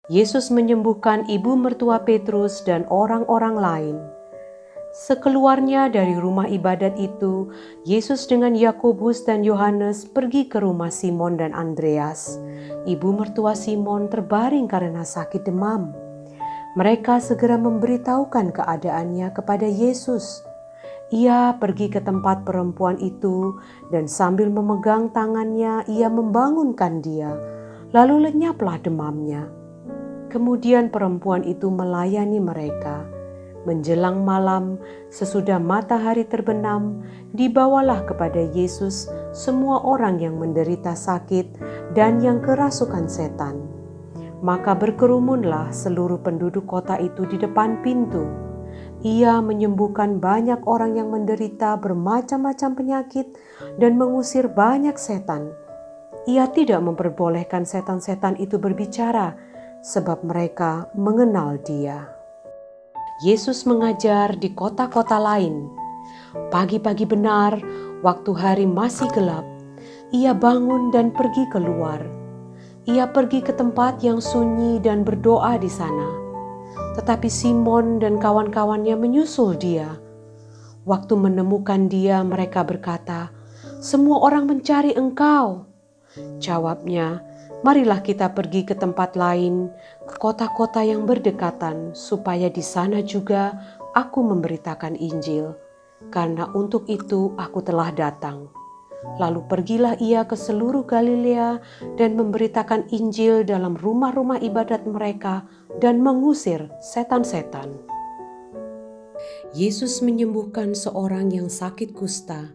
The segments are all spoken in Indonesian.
Yesus menyembuhkan ibu mertua Petrus dan orang-orang lain. Sekeluarnya dari rumah ibadat itu, Yesus dengan Yakobus dan Yohanes pergi ke rumah Simon dan Andreas. Ibu mertua Simon terbaring karena sakit demam. Mereka segera memberitahukan keadaannya kepada Yesus. Ia pergi ke tempat perempuan itu dan sambil memegang tangannya, ia membangunkan dia. Lalu lenyaplah demamnya. Kemudian perempuan itu melayani mereka. Menjelang malam, sesudah matahari terbenam, dibawalah kepada Yesus semua orang yang menderita sakit dan yang kerasukan setan. Maka berkerumunlah seluruh penduduk kota itu di depan pintu. Ia menyembuhkan banyak orang yang menderita bermacam-macam penyakit dan mengusir banyak setan. Ia tidak memperbolehkan setan-setan itu berbicara, sebab mereka mengenal Dia. Yesus mengajar di kota-kota lain. Pagi-pagi benar, waktu hari masih gelap, ia bangun dan pergi keluar. Ia pergi ke tempat yang sunyi dan berdoa di sana. Tetapi Simon dan kawan-kawannya menyusul dia. Waktu menemukan dia, mereka berkata, "Semua orang mencari Engkau." Jawabnya, "Marilah kita pergi ke tempat lain, ke kota-kota yang berdekatan, supaya di sana juga aku memberitakan Injil, karena untuk itu aku telah datang." Lalu pergilah ia ke seluruh Galilea dan memberitakan Injil dalam rumah-rumah ibadat mereka dan mengusir setan-setan. Yesus menyembuhkan seorang yang sakit kusta.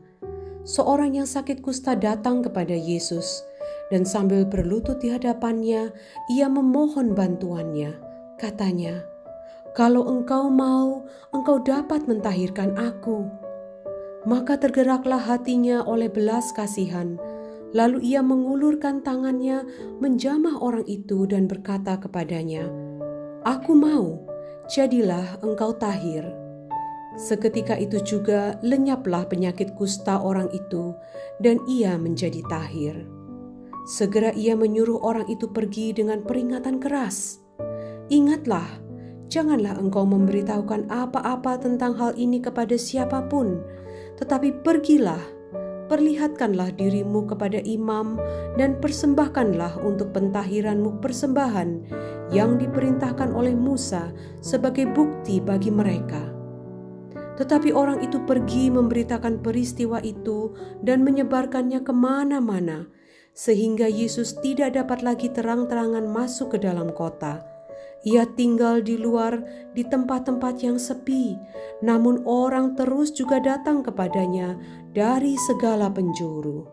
Seorang yang sakit kusta datang kepada Yesus dan sambil berlutut di hadapannya, ia memohon bantuannya. Katanya, "Kalau Engkau mau, Engkau dapat mentahirkan aku." Maka tergeraklah hatinya oleh belas kasihan. Lalu ia mengulurkan tangannya, menjamah orang itu dan berkata kepadanya, "Aku mau, jadilah engkau tahir." Seketika itu juga lenyaplah penyakit kusta orang itu dan ia menjadi tahir. Segera ia menyuruh orang itu pergi dengan peringatan keras. "Ingatlah, janganlah engkau memberitahukan apa-apa tentang hal ini kepada siapapun, tetapi pergilah, perlihatkanlah dirimu kepada imam dan persembahkanlah untuk pentahiranmu persembahan yang diperintahkan oleh Musa sebagai bukti bagi mereka." Tetapi orang itu pergi memberitakan peristiwa itu dan menyebarkannya kemana-mana, sehingga Yesus tidak dapat lagi terang-terangan masuk ke dalam kota. Ia tinggal di luar di tempat-tempat yang sepi, namun orang terus juga datang kepadanya dari segala penjuru.